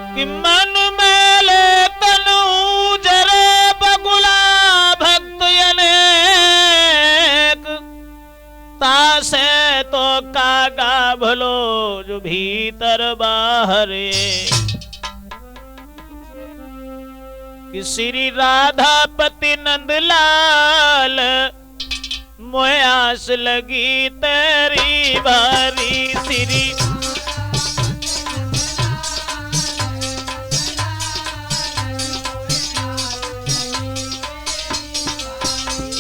कि मन मेले तनु जरे बगुला भक्त अनेक तासे तो कागा भलो जो भीतर बाहरे। कि श्री राधापति नंदलाल मोए आस लगी तेरी बारी।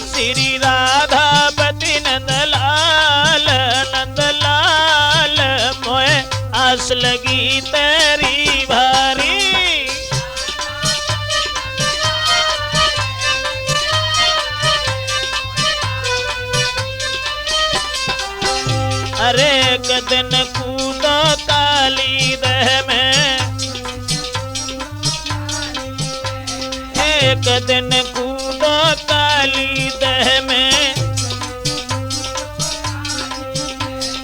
श्री राधापति नंदलाल नंदलाल मोए आस लगी तेरी भारी। अरे एक दिन कूदो काली दह में, एक दिन कूदो काली दह में।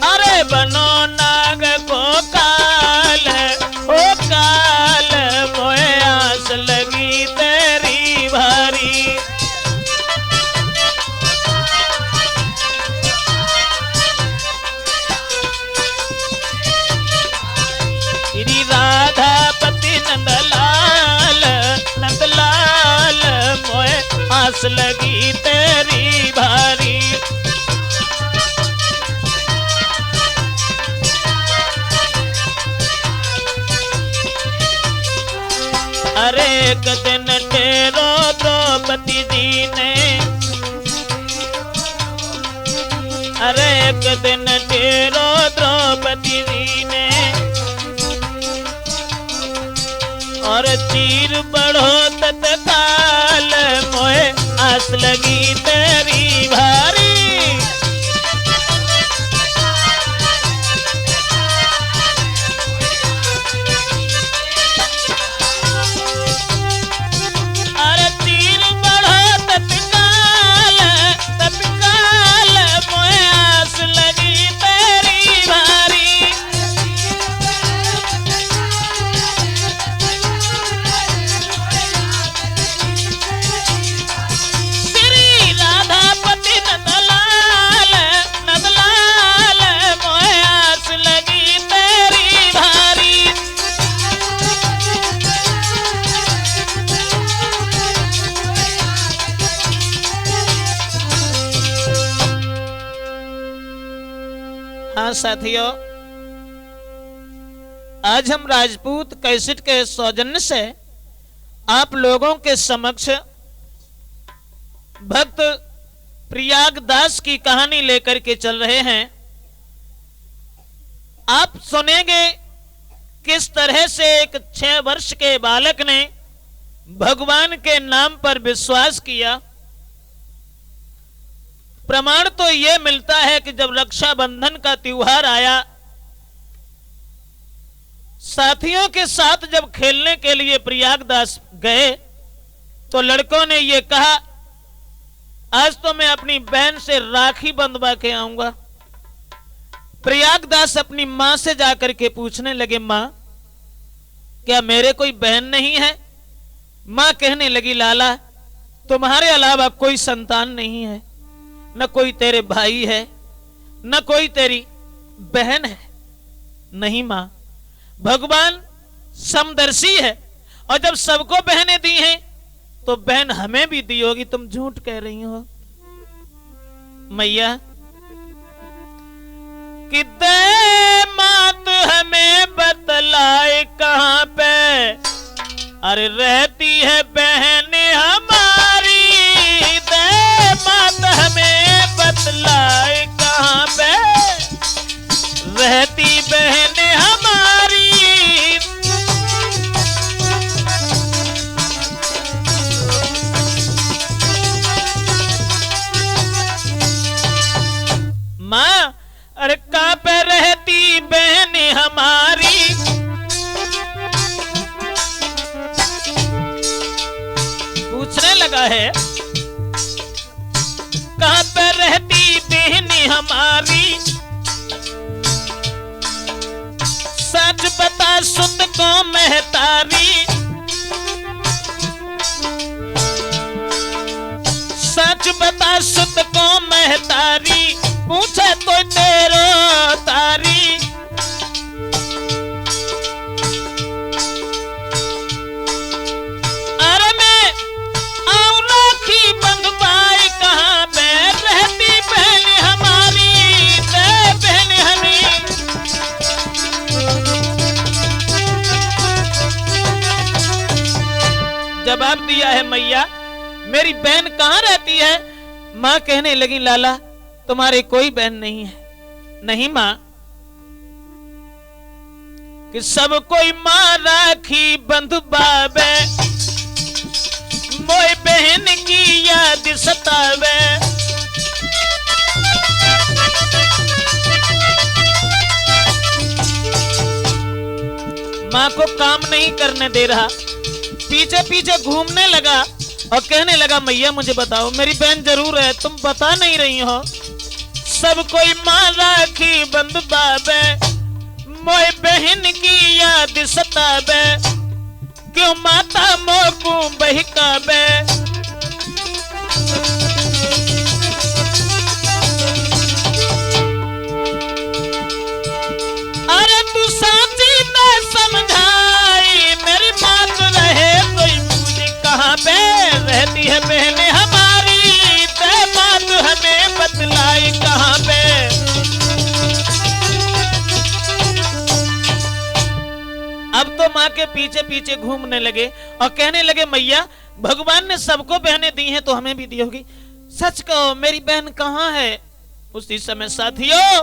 अरे बनो नाग को काल ओ काल मोए आस लगी तेरी भारी। श्री राधापति नंदलाल नंदलाल मोए आस लगी तेरी भारी। अरे एक दिन ठहरो द्रौपदी जी ने, अरे एक दिन ठहरो द्रौपदी जी ने। और तीर बढ़ो तत्काल मोए आस लगी तेरी भारी। अरे तीर बढ़ो तत्काल तत्काल मोए आस लगी तेरी भारी। हाँ साथियों, आज हम राजपूत कैसेट के सौजन्य से आप लोगों के समक्ष भक्त प्रयागदास की कहानी लेकर के चल रहे हैं। आप सुनेंगे किस तरह से एक 6 वर्ष के बालक ने भगवान के नाम पर विश्वास किया। प्रमाण तो यह मिलता है कि जब रक्षाबंधन का त्योहार आया, साथियों के साथ जब खेलने के लिए प्रयागदास गए तो लड़कों ने यह कहा, आज तो मैं अपनी बहन से राखी बंधवा के आऊंगा। प्रयागदास अपनी मां से जाकर के पूछने लगे, मां क्या मेरे कोई बहन नहीं है? मां कहने लगी, लाला तुम्हारे अलावा कोई संतान नहीं है, न कोई तेरे भाई है, न कोई तेरी बहन है। नहीं मां, भगवान समदर्शी है, और जब सबको बहनें दी हैं तो बहन हमें भी दी होगी। तुम झूठ कह रही हो मैया। कि दे मात हमें बतलाए कहां पे, अरे रहती है बहन हमारी। दे मात हमें बतलाए कहां पे, रहती बहन हमारी। मां, अरे कहां पे रहती बहन हमारी। पूछने लगा है, कहां पे रहती बहन हमारी। सच बता सुत को मैं महतारी, सच बता सुत को महतारी, पूछे तो तेरो तारी। अरे मैं आऊं राखी बंधवाई, कहाँ पे रहती बहन हमारी, बहन हमी। जवाब दिया है मैया, मेरी बहन कहाँ रहती है? माँ कहने लगी लाला तुम्हारी कोई बहन नहीं है। नहीं माँ, कि सब कोई माँ राखी बंधवावे, मोए बहन की याद सतावे। माँ को काम नहीं करने दे रहा, पीछे पीछे घूमने लगा और कहने लगा मैया मुझे बताओ, मेरी बहन जरूर है, तुम बता नहीं रही हो। सब कोई माँ राखी बंधवावे, मोए बहन की याद सतावे, क्यों माता मोकू बहकावे। अरे तू साची में समझाई, मेरी बात रहे कोई मुझे, कहाँ पे रहती है बहन हमारी, ते बात हमें बतलाई कहाँ पे। अब तो माँ के पीछे पीछे घूमने लगे और कहने लगे मैया भगवान ने सबको बहनें दी हैं तो हमें भी दी होगी, सच कहो मेरी बहन कहाँ है? उसी समय साथियों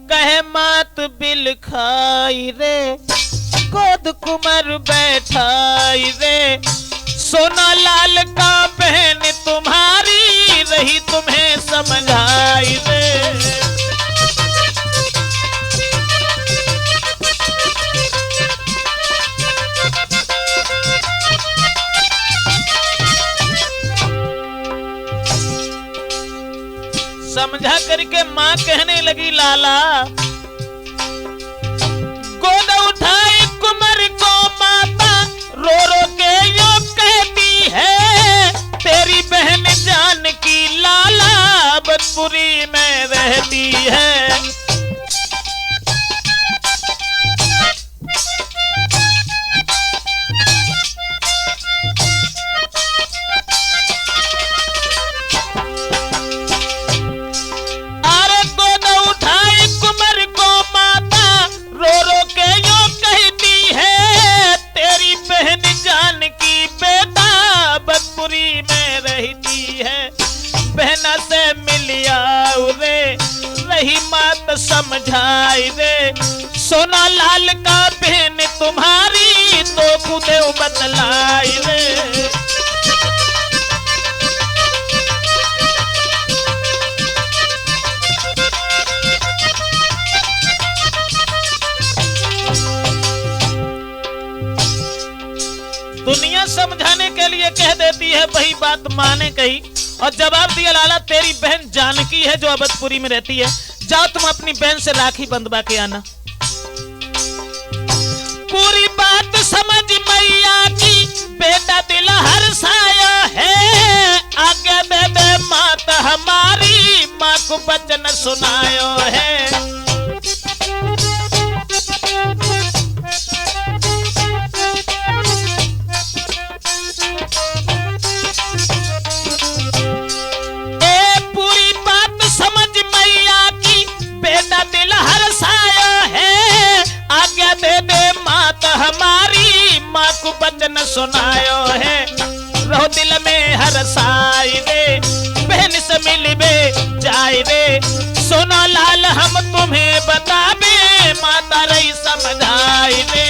कहे मात बिल खाई रे, गोद कुमर बैठाई रे, सोना लाल का बहन तुम्हारी रही तुम्हें समझाई रे। समझा करके माँ कहने लगी लाला गोद उठाई कुमर को माता, रो रो के यो कहती है, तेरी बहन जानकी लाला बदपुरी में रहती है। बहना से मिलिया रे, रही मात समझाई रे, सोना लाल का बहन तुम्हारी तो खुदे बतलाई रे। दुनिया समझाने के लिए कह देती है वही बात माँ ने कही और जवाब दिया लाला तेरी बहन जानकी है जो अवधपुरी में रहती है, जाओ तुम अपनी बहन से राखी बंधवा के आना। पूरी बात समझ मैया की, बेटा दिल हर्षाया है, आगे दे दे मात हमारी, माँ को वचन सुनायो है। दिल हर्षाया है, आज्ञा दे दे मात हमारी, माँ को वचन सुनायो है। रहो दिल में हर्षाई रे, बहन से मिलबे जाए रे, सोना लाल हम तुम्हें बताबे, माता रही समझाई रे।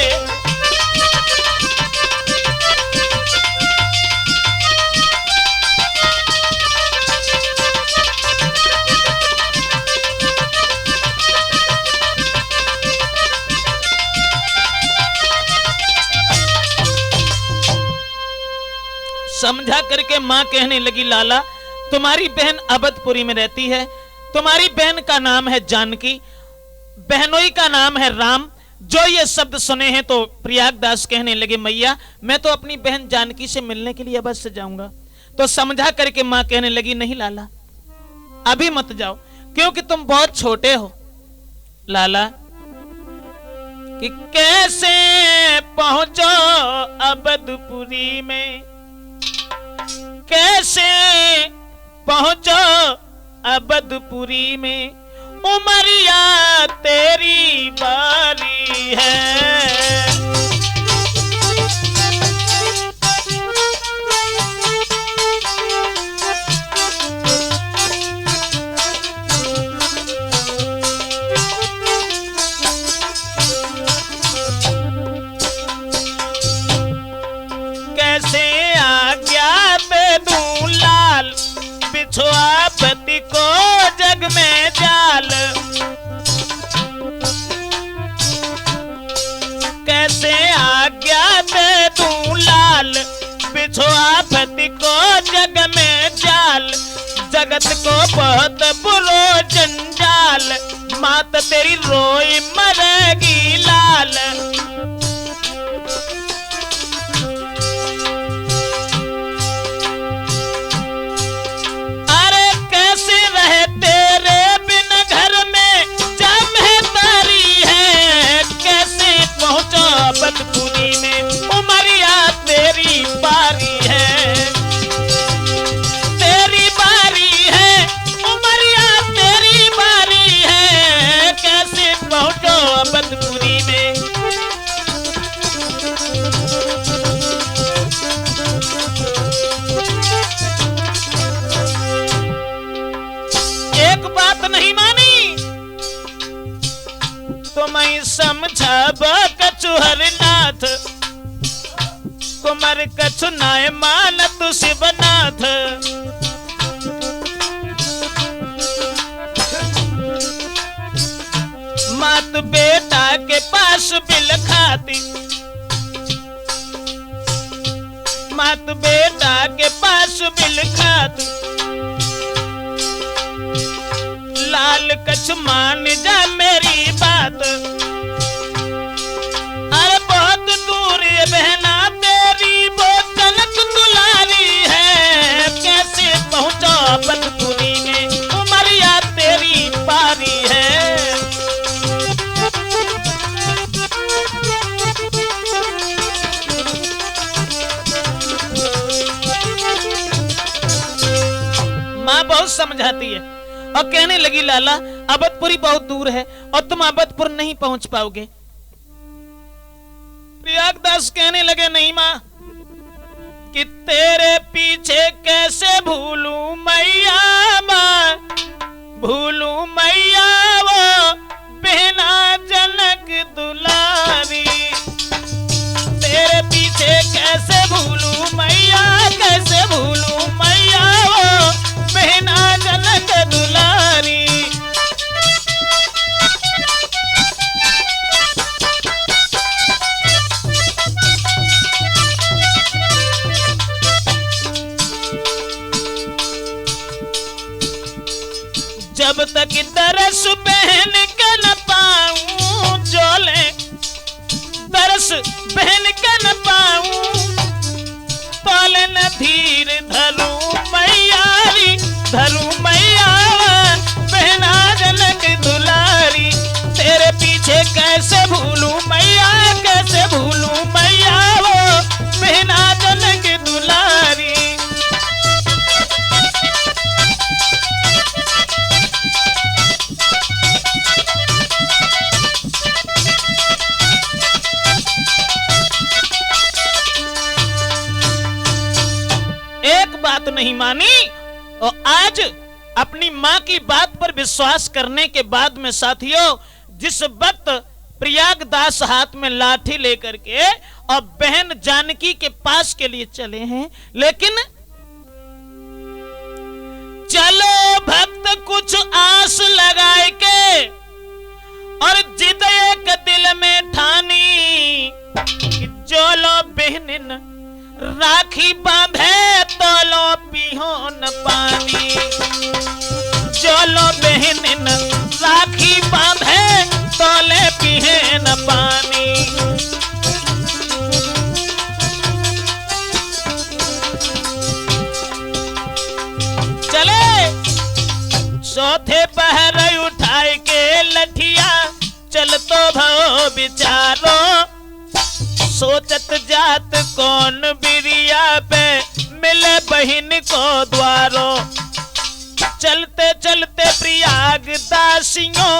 समझा करके माँ कहने लगी लाला तुम्हारी बहन अवधपुरी में रहती है, तुम्हारी बहन का नाम है जानकी, बहनोई का नाम है राम, जो ये शब्द सुने हैं तो प्रयागदास कहने लगे मैया मैं तो अपनी बहन जानकी से मिलने के लिए अवश्य जाऊंगा। तो समझा करके मां कहने लगी नहीं लाला अभी मत जाओ क्योंकि तुम बहुत छोटे हो। लाला कि कैसे पहुंचो अवधपुरी में, कैसे पहुंचो अवधपुरी में, उमरिया तेरी बारी है। कैसे आज्ञा दे दूं लाल, बिछुआ पति को जग में जाल। कैसे आज्ञा दे दूं लाल, बिछुआ पति को जग में जाल। जगत को बहुत बुरो जंजाल, मात तेरी रोई मरेगी लाल। अवधपुरी में उमरिया तेरी बारी है, तेरी बारी है, उमरिया तेरी बारी है। कैसे पहुंचो अवधपुरी में। एक बात नहीं मानी तो मैं समझब कछुहर नाथ, कुमार कछु नाय मानत शिवनाथ। मात बेटा के पास बिल खाती, मात बेटा के पास बिल खाती। लाल कछु मान जा मेरी बात, अरे बहुत दूर ये बहना तेरी वो तलक दुलारी है। कैसे पहुंचो अवधपुरी में, उमरिया तेरी बारी है। माँ बहुत समझाती है और कहने लगी लाला अवधपुरी बहुत दूर है और तुम अवधपुर नहीं पहुंच पाओगे। प्रयागदास कहने लगे नहीं मां कि तेरे पीछे कैसे भूलूं मैया, मां भूलूं मैया वो बहना जनक दुलारी। तेरे पीछे कैसे भूलूं मैया, कैसे भूलूं मैया वो बहना जनक दुलारी। जब तक दरस बहन के न पाऊं, जोले दरस बहन के न पाऊं, तोले न धीर धरूं मैयारी, धरूं मैया बहना जनक दुलारी। तेरे पीछे कैसे भूलूं मैया, कैसे भूलूं मैया वो बहना जनक दुलारी। बात नहीं मानी और आज अपनी मां की बात पर विश्वास करने के बाद में साथियों जिस वक्त प्रयागदास हाथ में लाठी लेकर के और बहन जानकी के पास के लिए चले हैं, लेकिन चलो भक्त कुछ आस लगाए के और जिद एक दिल में ठानी कि जो लो बहनिन राखी बांधे तो लो पिहो न पानी। जो लो बहनिन राखी बांधे तो ले पिहे न पानी। चल तो भो विचारो, सोचत जात कौन बिरिया पे मिले बहिन को द्वारो। चलते चलते प्रयाग दासियों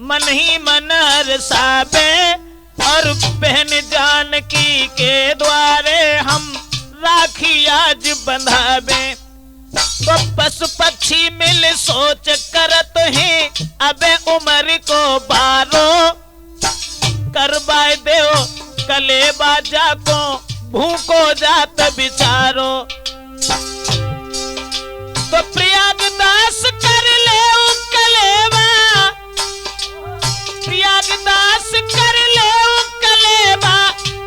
मन ही मन हर्षावे, और बहन जानकी के द्वारे हम राखी आज बंधावे। तो पशु पक्षी मिल सोच करत हैं अबे उम्र को बारो, करवाए देओ कले बाजा को भूखो जात बिचारो। तो प्रयागदास कर ले कलेवा, प्रयागदास कर ले कलेवा,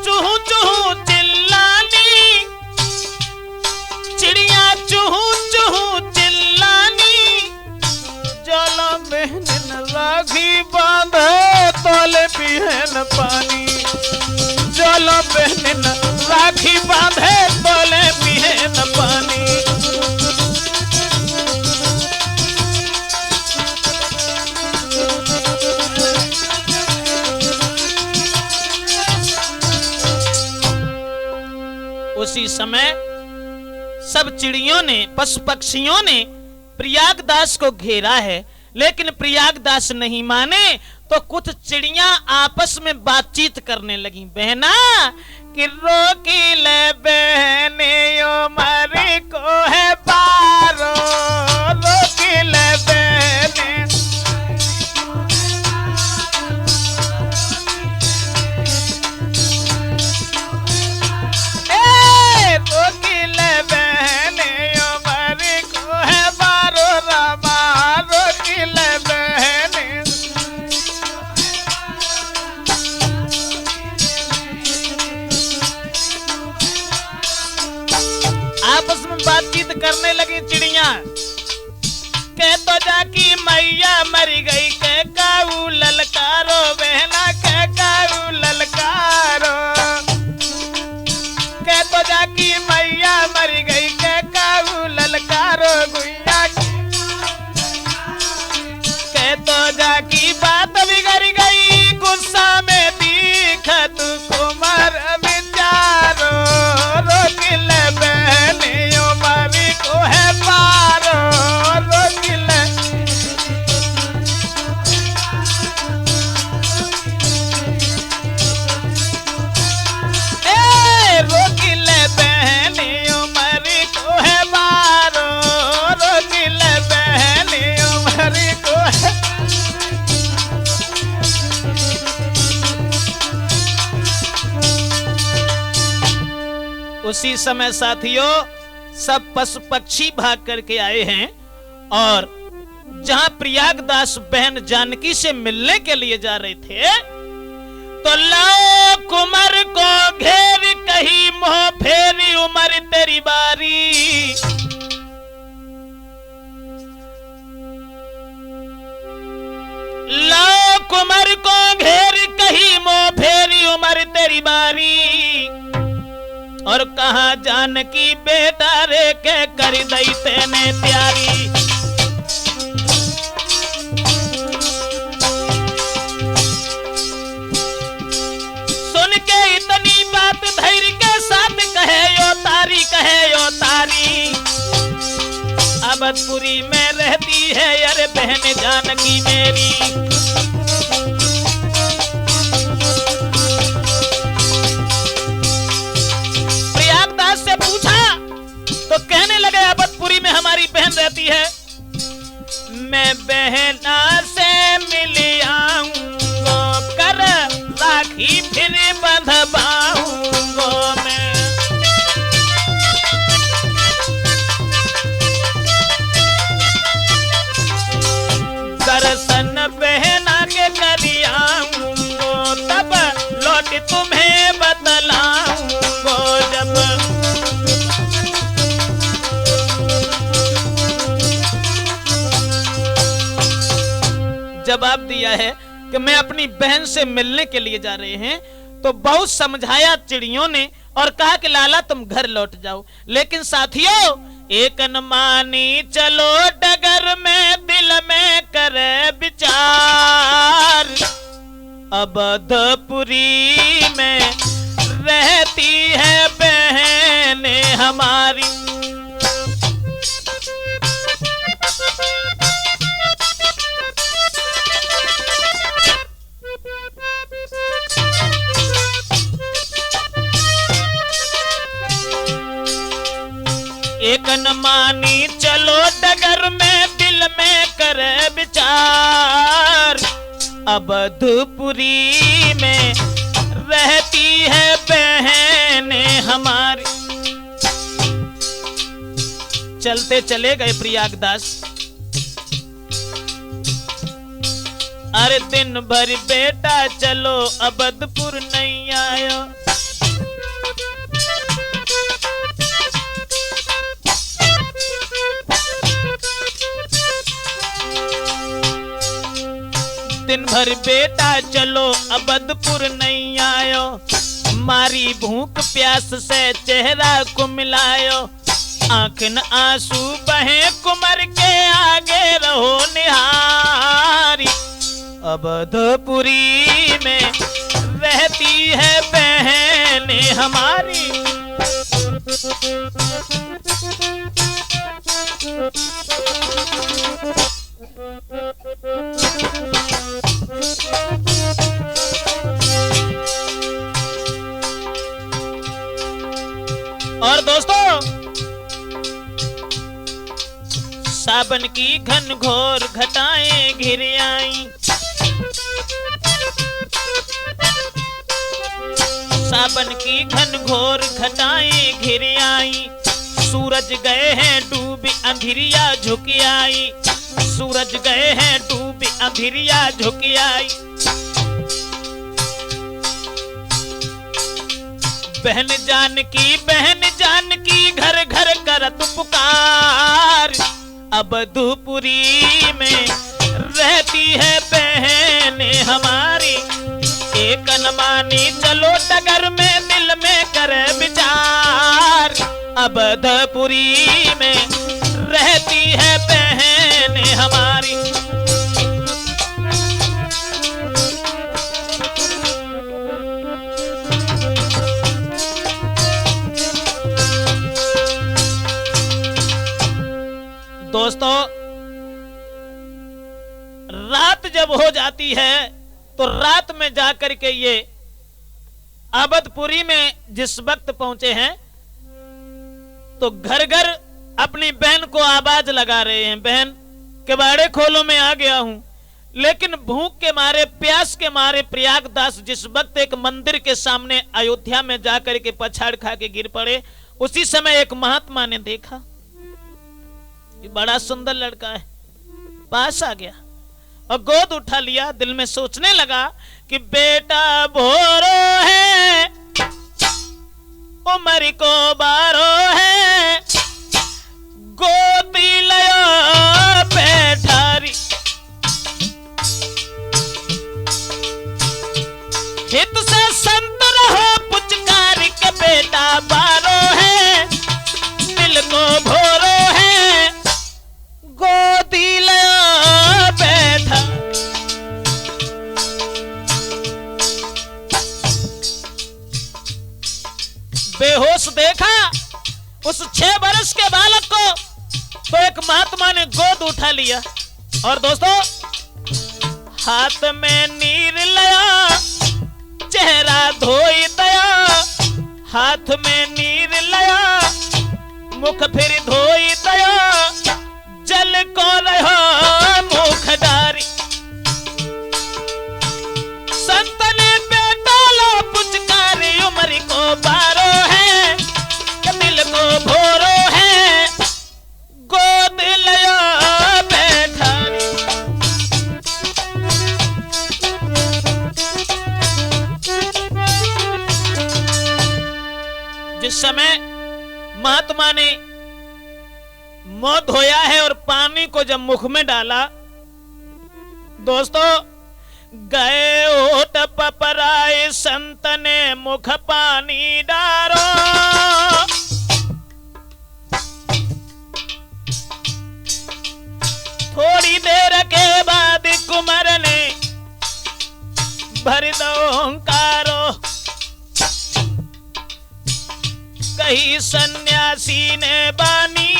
चूहू चूहू चिल्लानी, चिड़िया चूहू चूहू चिल्लानी। चलो बहन राखी बांधे तोले पिहन पानी, चलो बहन राखी बांधे तोले पिहन पानी। उसी समय सब चिड़ियों ने पशु पक्षियों ने प्रयागदास को घेरा है, लेकिन प्रयागदास नहीं माने। तो कुछ चिड़ियां आपस में बातचीत करने लगी। बहना कि रोकी ले बहने यो मारी को है पारो, रोकी ले बहने। बातचीत करने लगी चिड़िया। कह तो जाकी मैया मरी गई, कह काऊ ललकारो बहना, कह काऊ ललकारो। कह तो जाकी मैया मरी गई, कह काऊ ललकारो गुइया। कह तो जाकी बात बिगड़ गई, गुस्सा में दिखत कुमार विचारो। रोकिल बहने को है पारो, रोकिल। रोकिल बहने उमर को है पारो, रोकिल बहने उमर को है। उसी समय साथियों सब पशु पक्षी भाग करके आए हैं, और जहां प्रयागदास बहन जानकी से मिलने के लिए जा रहे थे, तो लाओ कुमार को घेर कही मोह फेरी उमर तेरी बारी। लाओ कुमार को घेर कही मोह फेरी उमर तेरी बारी। और कहा जानकी बेटा रे के कर दई तेने प्यारी। सुन के इतनी बात धैर्य के साथ कहे यो तारी, कहे यो तारी। अवधपुरी में रहती है अरे बहन जानकी मेरी। से पूछा तो कहने लगे अवधपुरी में हमारी बहन रहती है। मैं बहना से मिल आऊंगा, कर राखी फिर बंधवाऊंगा मैं। दर्शन बहना के कर आऊंगा, तब लौट तुम्हें बतलाऊंगा। जवाब दिया है कि मैं अपनी बहन से मिलने के लिए जा रहे हैं। तो बहुत समझाया चिड़ियों ने और कहा कि लाला तुम घर लौट जाओ। लेकिन साथियों एक न मानी चलो डगर में, दिल में करे विचार। अवधपुरी में रहती है बहन हमारी। एक न मानी चलो डगर में दिल में करे विचार, अवधपुरी में रहती है बहन हमारी। चलते चले गए प्रयागदास। अरे दिन भर बेटा चलो अवधपुर नहीं आयो। दिन भर बेटा चलो अवधपुर नहीं आयो, मारी भूख प्यास से चेहरा को मिलायो। आंख न आंसू बहे कुमर के आगे रहो निहारी, अवधपुरी में रहती है बहन हमारी। और दोस्तों, सावन की घनघोर घटाएं घिर आई, सावन की घनघोर घटाएं घिर आई। सूरज गए हैं डूबी अंधिरिया झुक आई, सूरज गए हैं डूबी अंधिरिया झुक आई। बहन जानकी घर घर करत पुकार, अवधपुरी में रहती है बहन हमारी। एक न मानी चलो डगर में दिल में करे विचार, अवधपुरी में रहती है बहन हमारी। दोस्तों, रात जब हो जाती है तो रात में जाकर के ये अवधपुरी में जिस वक्त पहुंचे हैं तो घर घर अपनी बहन को आवाज लगा रहे हैं, बहन किवाड़े खोलो मैं आ गया हूं। लेकिन भूख के मारे प्यास के मारे प्रयागदास जिस वक्त एक मंदिर के सामने अयोध्या में जाकर के पछाड़ खा के गिर पड़े, उसी समय एक महात्मा ने देखा ये बड़ा सुंदर लड़का है, पास आ गया और गोद उठा लिया। दिल में सोचने लगा कि बेटा भोरो है, उमर को बारो है, गोदी लयो बैठारी। हित से संत रहो पुचकारी के बेटा बारो है, दिल को भोरो है, गोदी लयो बैठा। बेहोश देखा उस 6 वर्ष के बालक को तो एक महात्मा ने गोद उठा लिया और दोस्तों हाथ में नीर लिया, चेहरा धोई दया। हाथ में नीर लिया, मुख फिर धोई दया, जल को रहो मुख डारी। संत ने बेटा लो पुचकारी, उमर को बारो है, दिल को भोरो है, गोद लिया बैठारी। जिस समय महात्मा ने मुंह धोया है और पानी को जब मुख में डाला, दोस्तों गए ओट पपराए, संत ने मुख पानी डारो। थोड़ी देर के बाद कुमार ने भर दो ओंकारो। कही सन्यासी ने बानी,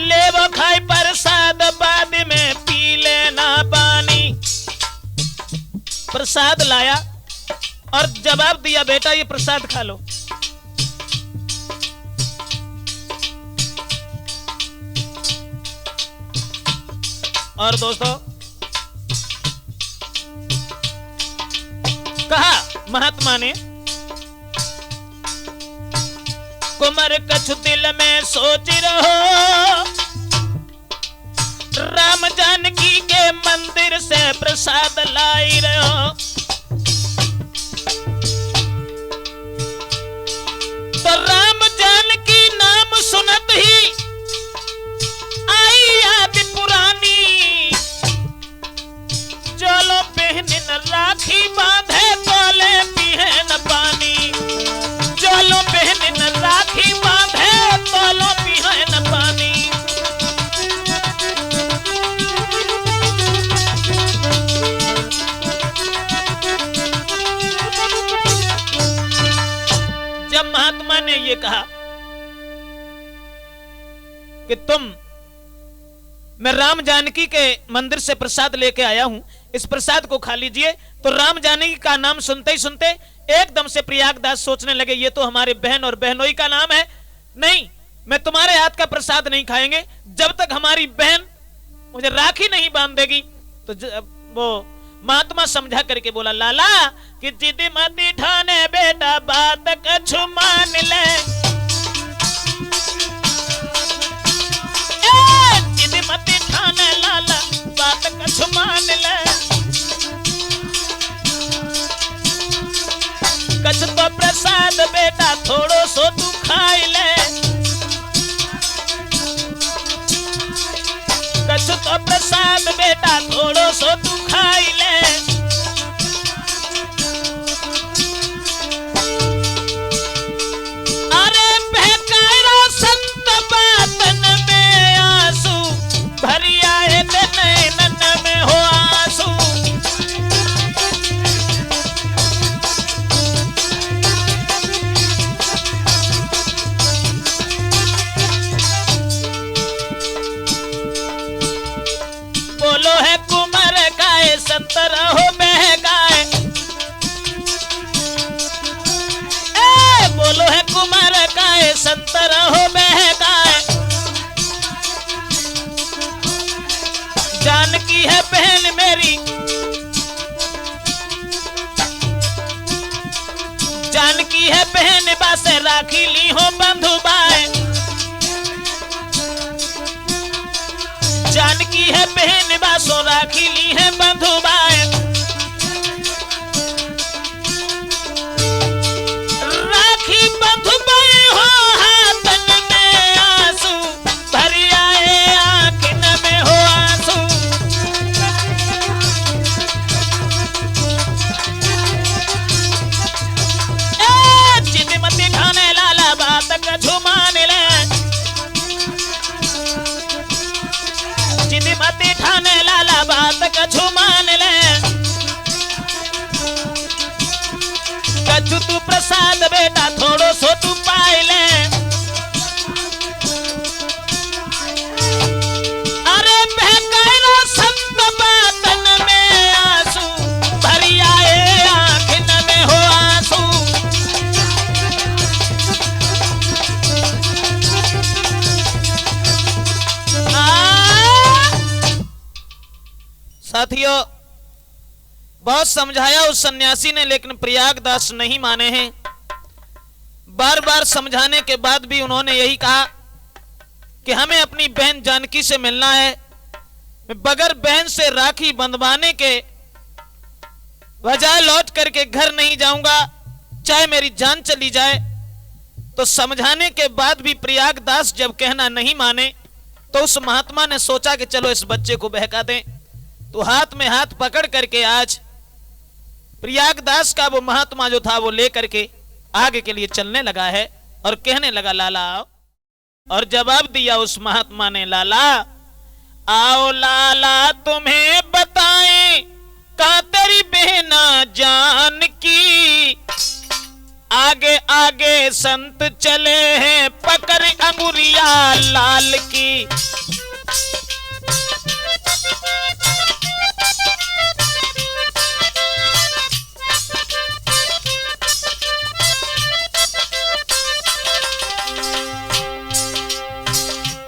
ले वो खाए प्रसाद बाद में पी लेना पानी। प्रसाद लाया और जवाब दिया, बेटा ये प्रसाद खा लो। और दोस्तों कहा महात्मा ने, कुमार कछु दिल में सोच रहो, राम जानकी के मंदिर से प्रसाद लाई रहो। तो राम जानकी नाम सुनत ही आई याद पुरानी, चलो बहनिन राखी बांधे तोले पिहन पानी। चलो बहनिन राखी बांधे तोलो पिहन पानी। जब महात्मा ने ये कहा कि मैं राम जानकी के मंदिर से प्रसाद लेके आया हूं, इस प्रसाद को खा लीजिए, तो राम जानकी का नाम सुनते ही सुनते एकदम से प्रयागदास सोचने लगे ये तो हमारे बहन और बहनोई का नाम है, नहीं मैं तुम्हारे हाथ का प्रसाद नहीं खाएंगे जब तक हमारी बहन मुझे राखी नहीं बांध देगी। तो वो महात्मा समझा करके बोला, लाला कि जिद मत ठाने बेटा बात कछु मान ले, जिद मत ठाने लाला बात कछु मान ले। कछ तो प्रसाद बेटा थोड़ो सो तू खाई ले, कछ तो प्रसाद बेटा थोड़ो सो तू खाई ले। अरे बहकायरो संत बातन में आंसू भरी आए नैनन में हो आंसू। बोलो है कुमार गाय संत रहो बहकाए, बोलो है कुमार गाय संत रहो बहकाए। जानकी है बहन मेरी, जानकी है बहन बासे राखी ली हो बंधु बाए। जानकी है बहन बासो राखी ली है बंधु बाए। राखी बंधु बाए हो हाथन में आंसू भरी आए आंखन में हो आंसू। जिद मत ठाने लाला बात कछु मान ले, जिद मत ठाने लाला बात कछु मान ले। कछु तू प्रसाद बेटा थोड़ो सो तू पाई ले। अरे बहकायरो संत बातन में आंसू भरी आए आंखन में हो आंसू। साथियों बहुत समझाया उस सन्यासी ने, लेकिन प्रयागदास नहीं माने हैं। बार बार समझाने के बाद भी उन्होंने यही कहा कि हमें अपनी बहन जानकी से मिलना है, मैं बगैर बहन से राखी बंधवाने के बजाय लौट करके घर नहीं जाऊंगा, चाहे मेरी जान चली जाए। तो समझाने के बाद भी प्रयागदास जब कहना नहीं माने तो उस महात्मा ने सोचा कि चलो इस बच्चे को बहका दें। तो हाथ में हाथ पकड़ करके आज प्रयागदास का वो महात्मा जो था वो लेकर के आगे के लिए चलने लगा है और कहने लगा, लाला आओ। और जवाब दिया उस महात्मा ने, लाला आओ लाला तुम्हें बताएं का तेरी बहना जान की। आगे आगे संत चले हैं पकड़ अंगुरिया लाल की।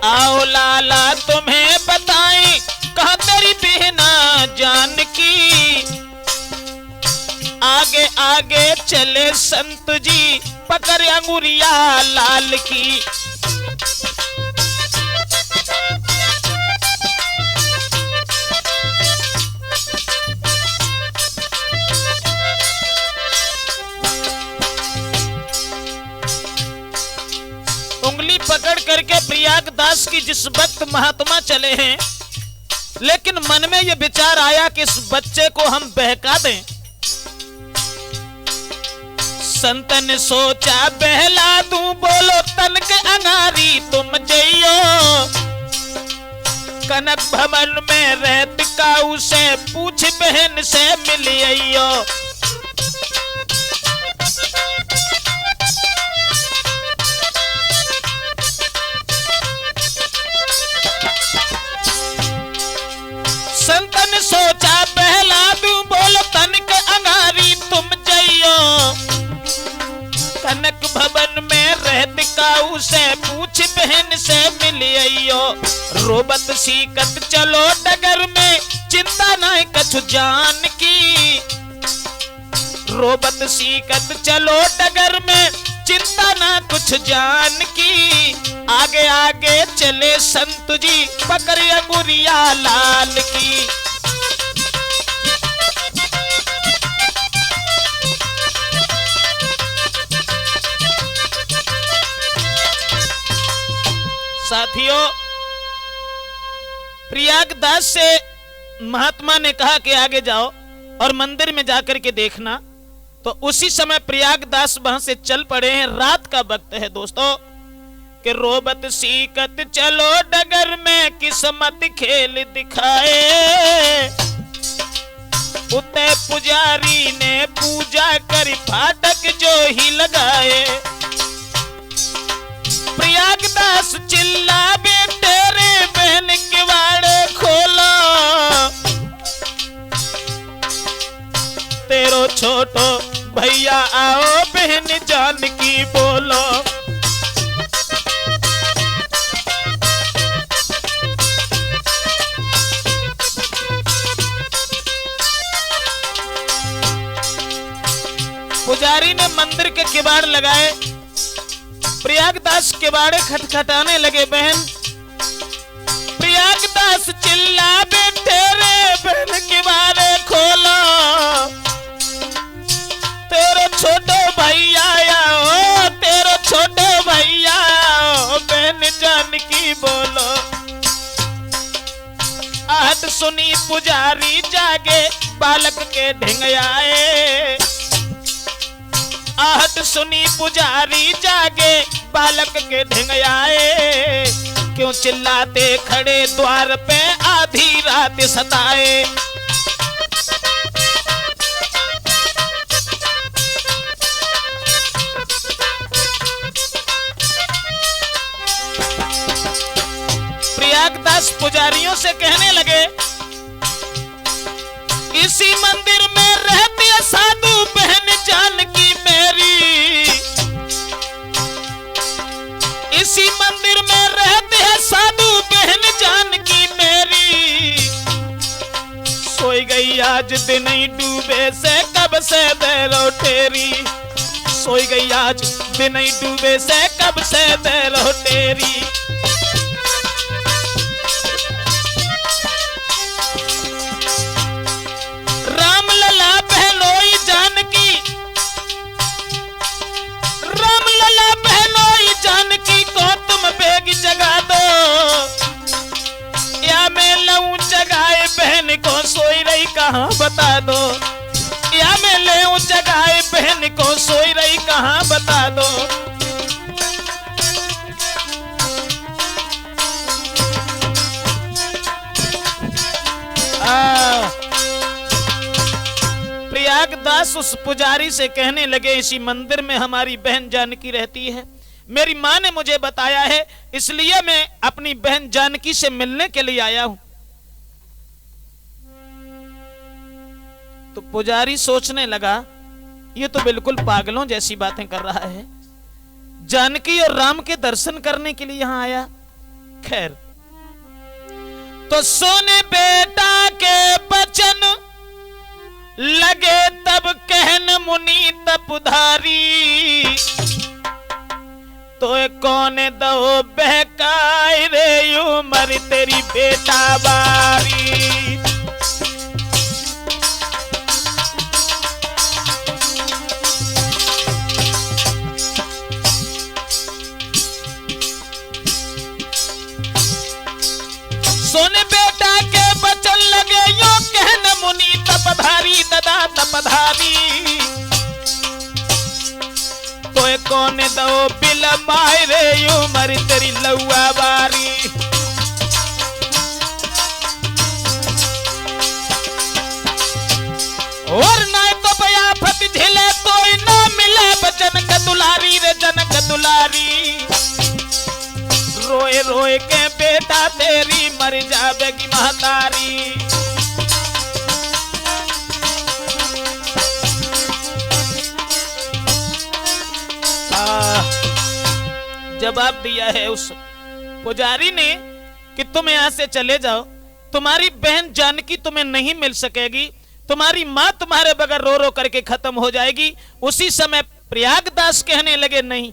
आओ लाला तुम्हें बताएं कहा तेरी बहना जान की। आगे आगे चले संत जी पकड़ अंगुरिया लाल की। उंगली पकड़ करके प्रयागदास की जिस वक्त महात्मा चले हैं, लेकिन मन में यह विचार आया कि इस बच्चे को हम बहका दें। संत ने सोचा बहला दूं, बोलो तन के अंगारी तुम जइयो। कनक भवन में रहत काऊ से पूछ बहन से मिलियो। संत ने सोचा बहला दूं, बोलो तन के अंगारी तुम जइयो। कनक भवन में रहत काऊ से पूछ बहन से मिलियो। रोबत सीकत चलो डगर में चिंता ना कछु जान की। रोबत सीकत चलो डगर में चिंता ना कुछ जान की। आगे आगे चले संत जी पकड़ अंगुरिया लाल की। साथियों, प्रयागदास से महात्मा ने कहा कि आगे जाओ और मंदिर में जाकर के देखना। तो उसी समय प्रयागदास वहां से चल पड़े हैं। रात का वक्त है दोस्तों कि रोबत सीकत चलो डगर में किस्मत खेल दिखाए। उते पुजारी ने पूजा करी फाटक जो ही लगाए। प्रयागदास चिल्लावे तेरे बहन के वाड़े खोलो। तेरो छोटो भैया आओ बहन जान की बोलो। पुजारी ने मंदिर के किवाड़ लगाए। प्रयागदास किवाड़े खटखटाने लगे। बहन प्रयागदास चिल्लावे तेरे बहन किवाड़े खोलो। तेरो छोटो भैया आओ, तेरो छोटो भैया आओ बहन जान की बोलो। आहट सुनी पुजारी जागे बालक के ढिंगयाए। आहट सुनी पुजारी जागे बालक के ढिंगयाए। क्यों चिल्लाते खड़े द्वार पे आधी रात सताए। प्रयागदास पुजारियों से कहने लगे इसी मंदिर में रहती है साधु बहन जानकी मेरी। इसी मंदिर में रहते हैं साधु बहन जानकी मेरी। सोई गई आज दिन ही डूबे से कब से देरो तेरी। सोई गई आज दिन ही डूबे से कब से देरो तेरी। राम लला बहनोई जानकी, राम लला बहनोई जानकी को तुम बेग जगा दो। या मैं लऊं जगाए बहन को सोई रही कहाँ बता दो। या मैं लऊं जगाए बहन को सोई रही कहाँ बता दो। प्रयागदास उस पुजारी से कहने लगे, इसी मंदिर में हमारी बहन जानकी रहती है, मेरी मां ने मुझे बताया है, इसलिए मैं अपनी बहन जानकी से मिलने के लिए आया हूं। तो पुजारी सोचने लगा, ये तो बिल्कुल पागलों जैसी बातें कर रहा है, जानकी और राम के दर्शन करने के लिए यहां आया। खैर, तो सोने बेटा के बचन लगे तब कहन मुनि तपधारी, तो कौन दो बहकाई रे उमर तेरी बेटा बारी। सोने बेटा के बचन लगे यो कहन मुनि तपधारी, ददा तपधारी, तो कौन दो बिल माय रे उमर तेरी लौआ बारी। और ना तो बयाफत झिले तो ना मिले बचन का दुलारी रे जनक दुलारी, रोए रोए के बेटा तेरी मर जावेगी महतारी। जवाब दिया है उस पुजारी ने कि तुम यहां से चले जाओ, तुम्हारी बहन जानकी तुम्हें नहीं मिल सकेगी, तुम्हारी मां तुम्हारे बगैर रो रो करके खत्म हो जाएगी। उसी समय प्रयागदास कहने लगे, नहीं,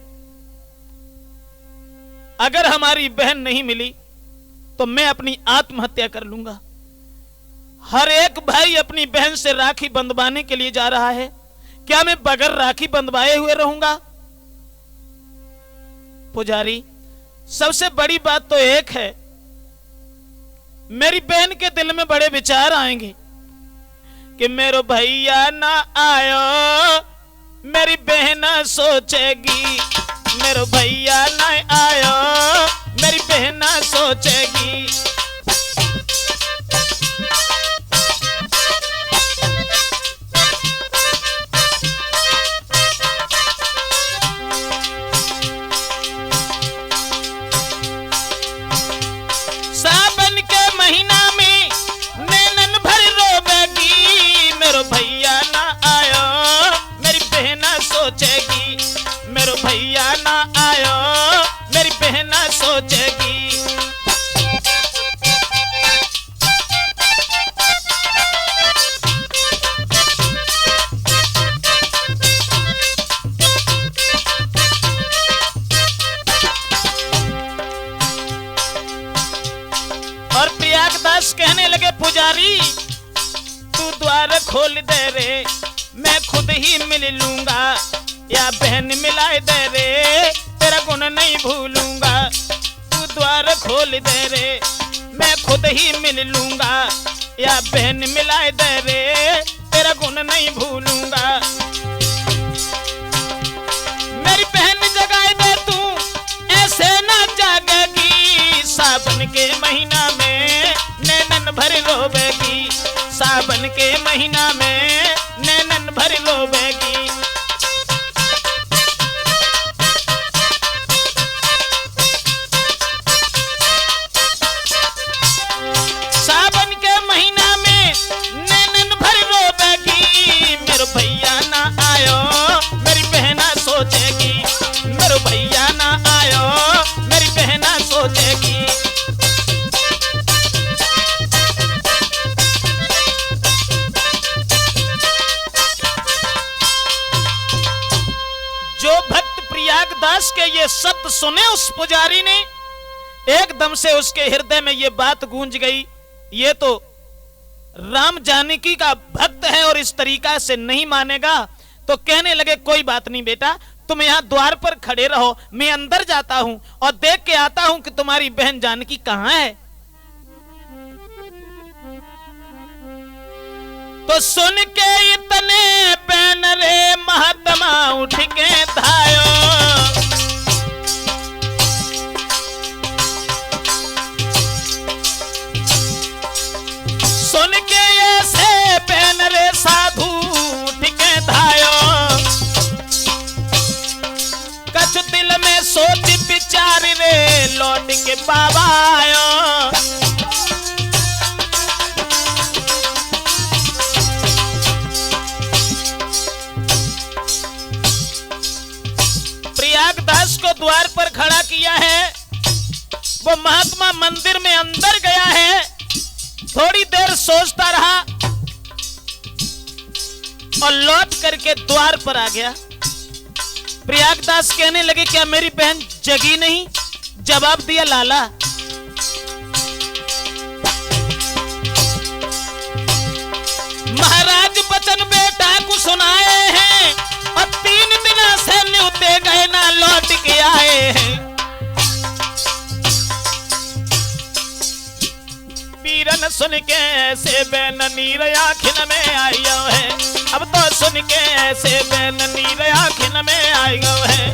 अगर हमारी बहन नहीं मिली तो मैं अपनी आत्महत्या कर लूंगा। हर एक भाई अपनी बहन से राखी बंधवाने के लिए जा रहा है, क्या मैं बगैर राखी बंधवाए हुए रहूंगा? पुजारी, सबसे बड़ी बात तो एक है, मेरी बहन के दिल में बड़े विचार आएंगे कि मेरो भैया ना आयो, मेरी बहन सोचेगी, मेरो भैया ना आयो, मेरी बहन सोचेगी। सावन के महीना में नैनन भर रोवेगी, मेरो भैया ना आयो, मेरी बहन सोचेगी, मेरो भैया ना आयो, मेरी बहन सोचेगी। और प्रयागदास कहने लगे, पुजारी तू द्वार खोल दे रे, मैं खुद ही मिल लूंगा, या बहन मिलाए दे रे, तेरा गुण नहीं भूलूंगा। तू द्वार खोल दे रे, मैं खुद ही मिल लूंगा, या बहन मिलाए दे रे, तेरा गुण नहीं भूलूंगा। मेरी बहन जगाए दे तू, ऐसे ना जागेगी, सावन के महीना में नैनन भर रोवेगी, सावन के महीना में नैनन भर रोवेगी। सावन के महीना में नैनन भर रोवेगी, मेरो भैया ना आयो, मेरी बहना सोचेगी, मेरो भैया ना आयो, मेरी बहना सोचेगी। जो भक्त प्रयागदास के ये शब्द सुने उस पुजारी ने, एकदम से उसके हृदय में ये बात गूंज गई, ये तो राम जानकी का भक्त है और इस तरीका से नहीं मानेगा। तो कहने लगे, कोई बात नहीं बेटा, तुम यहाँ द्वार पर खड़े रहो, मैं अंदर जाता हूं और देख के आता हूं कि तुम्हारी बहन जानकी कहां है। तो सुन के इतने बैन रे महात्मा उठ के धायो, सुन बाबा आयो। प्रयागदास को द्वार पर खड़ा किया है। वो महात्मा मंदिर में अंदर गया है, थोड़ी देर सोचता रहा और लौट करके द्वार पर आ गया। प्रयागदास कहने लगे, क्या मेरी बहन जगी नहीं? जवाब दिया, लाला महाराज बचन बेटा को सुनाए हैं और 3 दिन से न्योते गए ना लौट के आए हैं। पीरन सुन के ऐसे बैन नीर आखिन में आयो है। अब तो सुन के ऐसे बैन नीर आखिन में आयो है।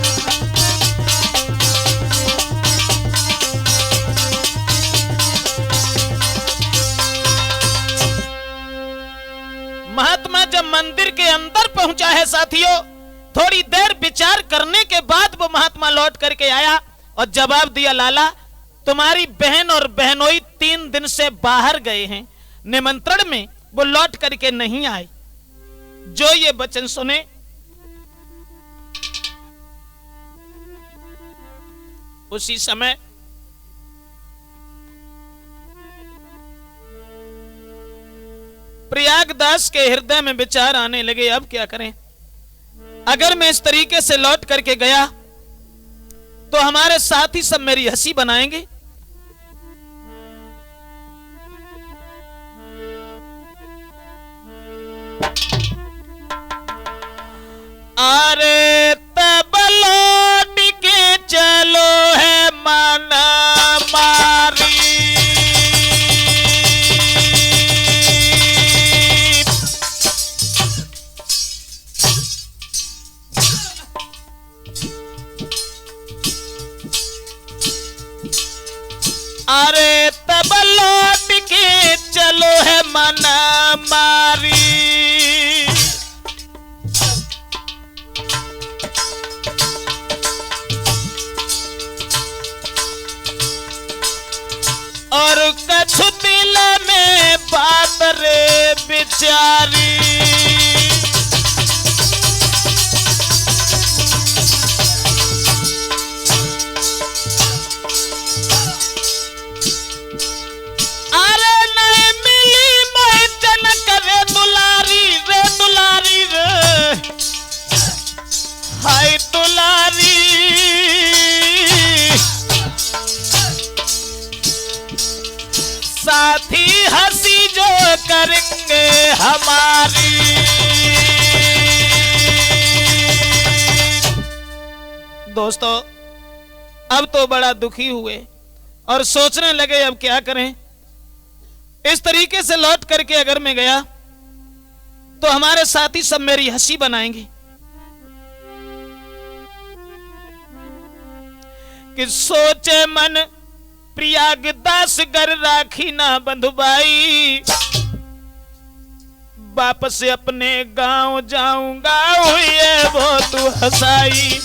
महात्मा जब मंदिर के अंदर पहुंचा है साथियों, थोड़ी देर विचार करने के बाद वो महात्मा लौट करके आया और जवाब दिया, लाला तुम्हारी बहन और बहनोई 3 दिन से बाहर गए हैं निमंत्रण में, वो लौट करके नहीं आए। जो ये वचन सुने उसी समय प्रयागदास के हृदय में विचार आने लगे, अब क्या करें? अगर मैं इस तरीके से लौट करके गया तो हमारे साथी सब मेरी हंसी बनाएंगे। अरे तब लौट के चलो है मन मारी। अरे तब लौट के चलो है मन मारी। और कछु दिल में बात रे बिचारी। अरे नहीं मिली मोहि जनक रे दुलारी रे हाय दुलारी। साथी हंसी जो करेंगे हमारी। दोस्तों अब तो बड़ा दुखी हुए और सोचने लगे अब क्या करें। इस तरीके से लौट करके अगर मैं गया तो हमारे साथी सब मेरी हंसी बनाएंगे। कि सोचे मन प्रयागदास घर राखी ना बंधुबाई। वापस अपने गांव जाऊंगा हुए वो तू हंसाई।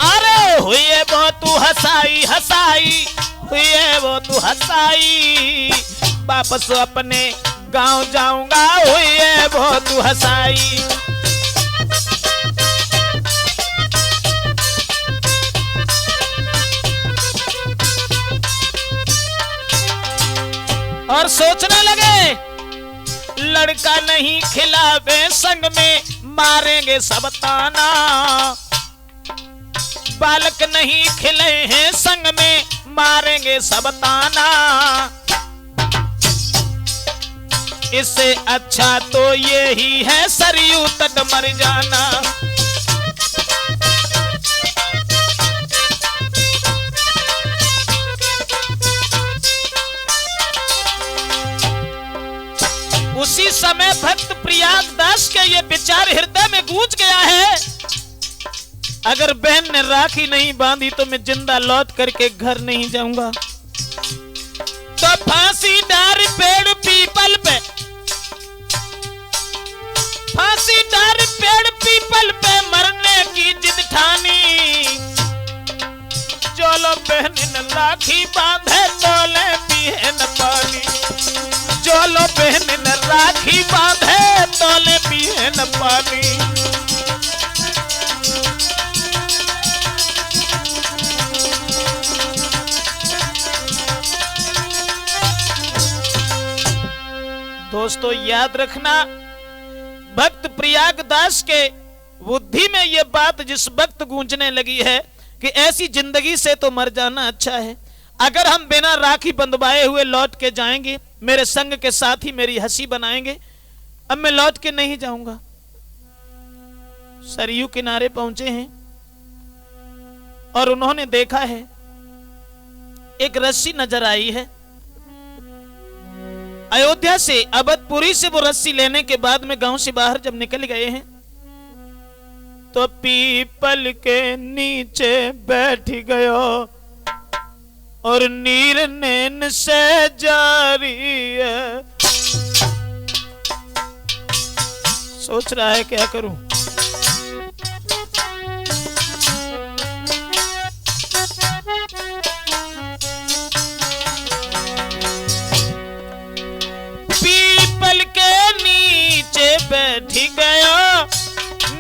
अरे हुए वो तू हंसाई हंसाई, हुए वो तू हंसाई। वापस अपने गांव जाऊंगा हुए वो तू हंसाई। और सोचने लगे लड़का नहीं खिलावे संग में मारेंगे सब ताना। बालक नहीं खिले हैं संग में मारेंगे सब ताना। इससे अच्छा तो ये ही है सरयू तट मर जाना। उसी समय भक्त प्रयागदास के ये विचार हृदय में गूंज गया है, अगर बहन ने राखी नहीं बांधी तो मैं जिंदा लौट करके घर नहीं जाऊंगा। तो फांसी डार पेड़ पी पीपल पे, फांसी डार पेड़ पीपल पे मरने की जिद ठानी। जोलो बहन न राखी बांधे तोले पिए न पानी। जोलो बहन न राखी बांधे तोले पिए न पानी। दोस्तों याद रखना, भक्त प्रयागदास के बुद्धि में यह बात जिस वक्त गूंजने लगी है कि ऐसी जिंदगी से तो मर जाना अच्छा है। अगर हम बिना राखी बंधवाए हुए लौट के जाएंगे, मेरे संग के साथ ही मेरी हंसी बनाएंगे, अब मैं लौट के नहीं जाऊंगा। सरयू किनारे पहुंचे हैं और उन्होंने देखा है एक रस्सी नजर आई है। अयोध्या से, अवधपुरी से वो रस्सी लेने के बाद में गांव से बाहर जब निकल गए हैं तो पीपल के नीचे बैठ गयो और नीर नैन से जारी है। सोच रहा है क्या करूं। पीपल के नीचे बैठ गयो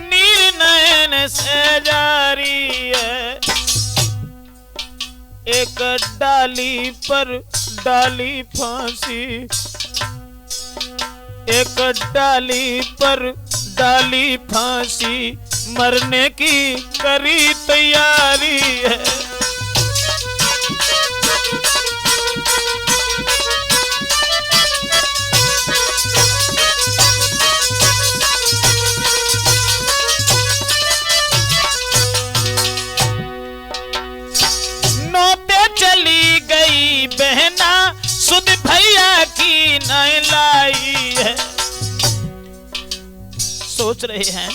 नीर नैन से जारी है। एक डाली पर डाली फांसी, एक डाली पर डाली फांसी, मरने की करी तैयारी है। चली गई बहना सुध भैया की नहीं लाई है। सोच रहे हैं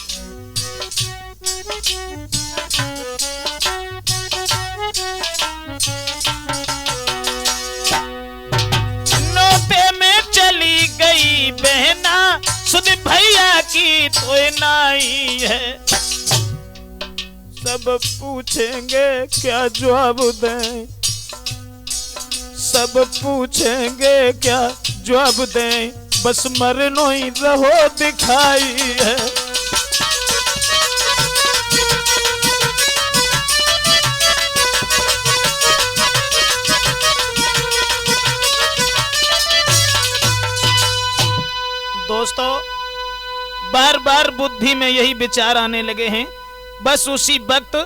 नौते में चली गई बहना सुध भैया की तो नहीं है। सब पूछेंगे क्या जवाब दें, सब पूछेंगे क्या जवाब दें, बस मरनो ही रहो दिखाई है। दोस्तों बार बार बुद्धि में यही विचार आने लगे हैं। बस उसी वक्त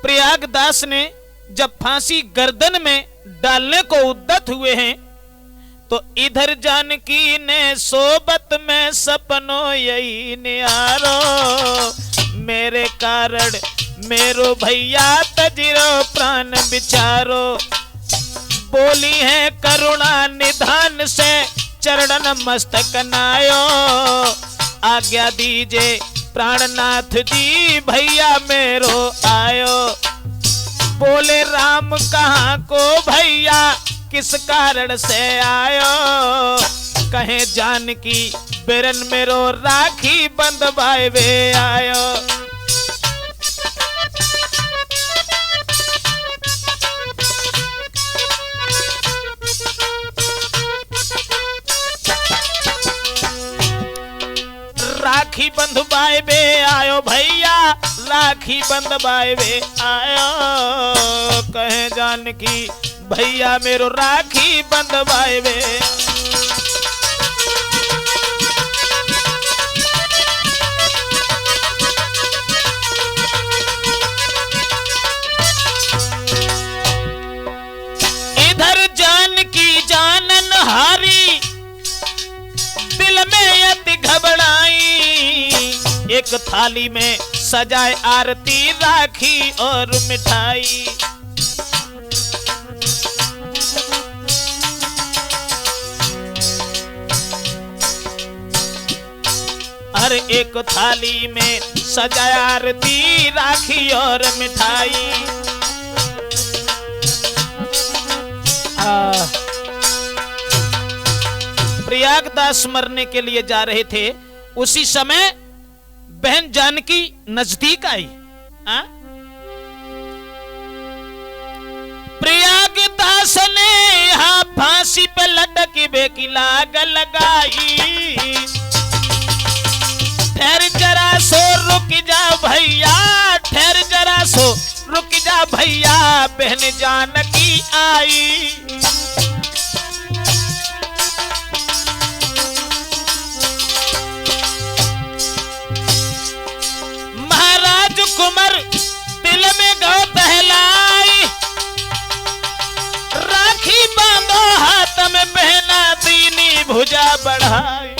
प्रयागदास ने जब फांसी गर्दन में डालने को उद्यत हुए हैं तो इधर जानकी ने सोबत में सपनों यही निहारो। मेरे कारण मेरो भैया तजिरो प्राण बिचारो। बोली है करुणा निधान से चरण मस्तक नायो। आज्ञा दीजे प्राणनाथ जी भैया मेरो आयो। बोले राम कहाँ को भैया किस कारण से आयो। कहे जानकी बिरन मेरो राखी बंधवाए वे आयो। राखी बंधवाए वे आयो भैया, राखी बंधवाए वे आयो। कहे जानकी भैया मेरो राखी बंधवाए वे। इधर जानकी जानन हारी दिल में अति घबराई। एक थाली में सजाए आरती राखी और मिठाई। हर एक थाली में सजाए आरती राखी और मिठाई। प्रयागदास मरने के लिए जा रहे थे, उसी समय बहन जानकी नजदीक आई। प्रयागदास ने यहाँ फांसी पे लटकी बेकी लाग लगाई। ठहर जरा सो रुक जा भैया, ठहर जरा सो रुक जा भैया, बहन जानकी आई। महाराज कुंवर दिल में गौ बहलाई, राखी बांधो हाथ में बहना दीनी भुजा बढ़ाई।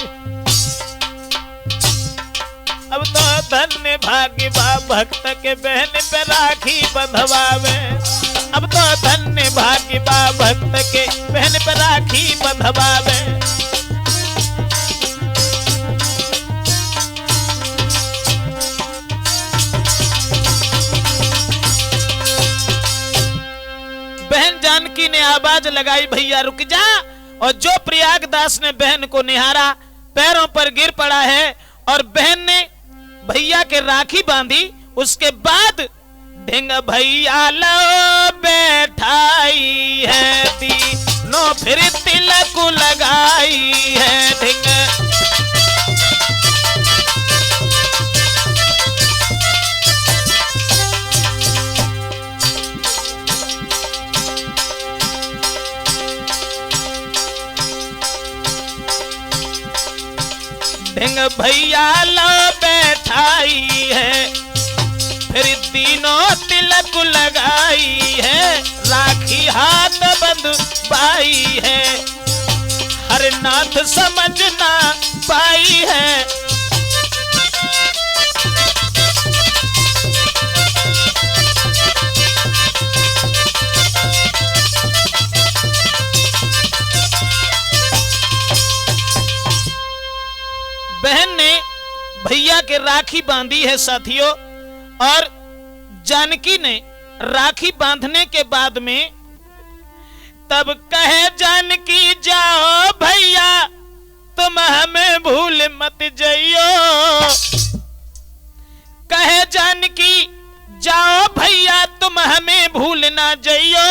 अब तो धन्य भाग्य बा भक्त के बहन पे राखी बंधवावे। अब तो धन्य भाग्य बा भक्त के बहन पे राखी बंधवावे। बहन जानकी ने आवाज लगाई, भैया रुक जा। और जो प्रयागदास ने बहन को निहारा, पैरों पर गिर पड़ा है और बहन ने भैया के राखी बांधी। उसके बाद ढिंग भैया लो बैठाई है, दीनों फिर तिलक लगाई है। ढिंग ढिंग भैया लो बैठाई है, फिर तीनों तिलक लगाई है। राखी हाथ बंधवाई है, हर नाथ समझ ना पाई है। बहन ने भैया के राखी बांधी है साथियों, और जानकी ने राखी बांधने के बाद में तब कहे जानकी जाओ भैया तुम हमें भूल मत जाइयो। कहे जानकी जाओ भैया तुम हमें भूल ना जाइयो।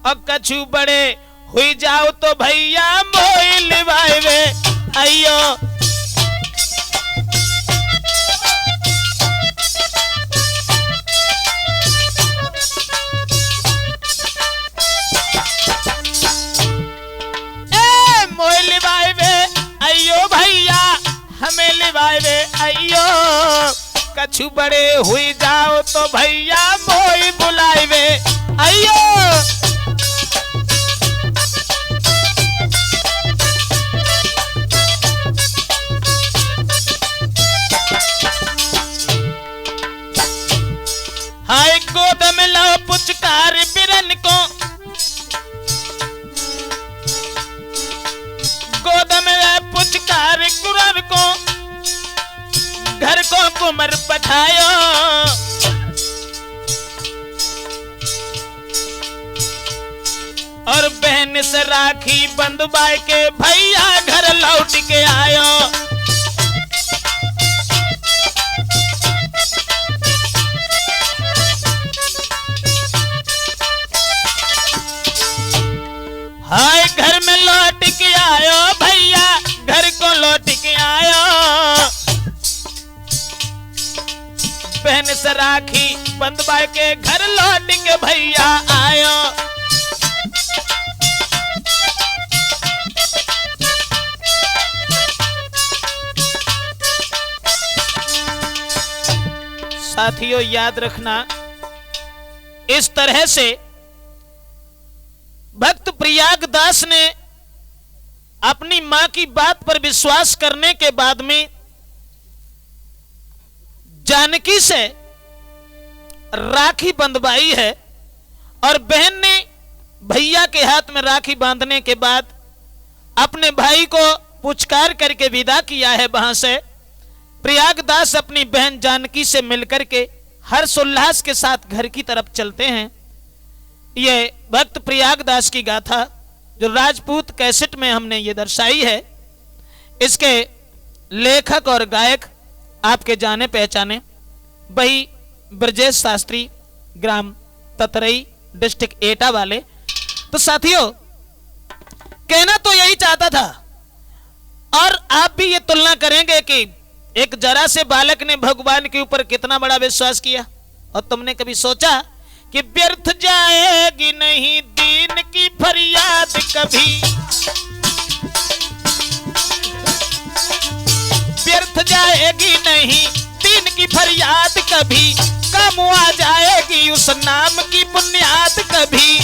और कछु बड़े हुई जाओ तो भैया मोई लिवाए आइयो। मोई लिवाए आइयो भैया हमें लिवाए आइयो। कछु बड़े हुई जाओ तो भैया मोई बुलाए आइयो। हाय गोद में लो पुचकार बिरन को, गोद में पुचकार कुरन को, घर को कुमर पठायो। और बहन से राखी बंधवा के भैया घर लौट के आयो। हाय घर में लौट के आयो भैया, घर को लौट के आयो। बहन से राखी बंधवा के घर लौट के भैया आयो। साथियों याद रखना, इस तरह से भक्त प्रयागदास ने अपनी मां की बात पर विश्वास करने के बाद में जानकी से राखी बंधवाई है। और बहन ने भैया के हाथ में राखी बांधने के बाद अपने भाई को पुचकार करके विदा किया है। वहां से प्रयागदास अपनी बहन जानकी से मिलकर के हर्षोल्लास के साथ घर की तरफ चलते हैं। यह भक्त प्रयागदास की गाथा जो राजपूत कैसेट में हमने ये दर्शाई है, इसके लेखक और गायक आपके जाने पहचाने वही ब्रजेश शास्त्री, ग्राम ततरई, डिस्ट्रिक्ट एटा वाले। तो साथियों, कहना तो यही चाहता था, और आप भी ये तुलना करेंगे कि एक जरा से बालक ने भगवान के ऊपर कितना बड़ा विश्वास किया। और तुमने कभी सोचा कि व्यर्थ जाएगी नहीं दीन की फरियाद कभी, व्यर्थ जाएगी नहीं दीन की फरियाद कभी, काम आ जाएगी उस नाम की बुनियाद कभी।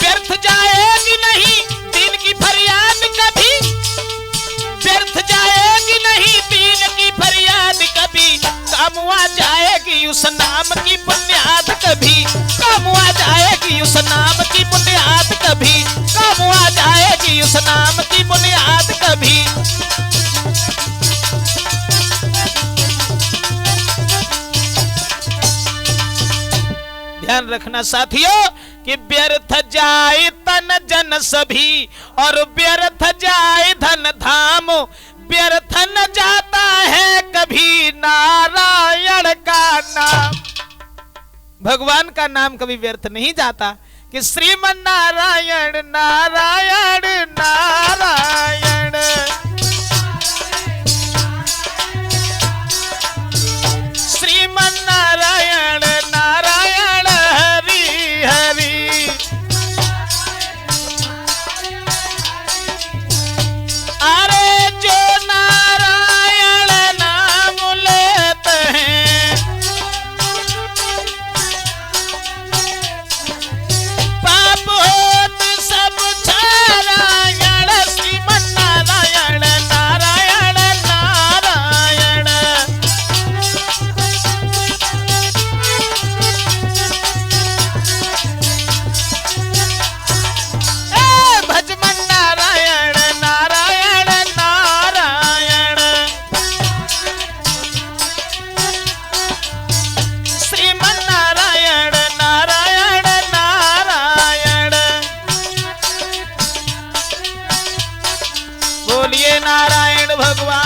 व्यर्थ जाएगी नहीं दीन की फरियाद कभी, व्यर्थ जाएगी नहीं दीन की फरियाद कभी, काम आ जाएगी उस नाम की बुनियाद कभी, काम आ जाएगी उस नाम की बुनियाद कभी, काम आ जाएगी उस नाम की बुनियाद कभी। ध्यान रखना साथियों कि व्यर्थ जाए तन जन सभी और व्यर्थ जाए धन धाम, व्यर्थ न जाता है कभी नारायण का नाम। भगवान का नाम कभी व्यर्थ नहीं जाता कि श्रीमन नारायण नारायण नारायण, श्रीमन नारायण नारायण हरि हरि। अरे जो नारायण नाम लेते हैं पाप होत सब नारायण, श्रीमन नारायण नारायण नारायण। भजमन नारायण नारायण नारायण, श्रीमन नारायण नारायण नारायण। बोलिए नारायण भगवान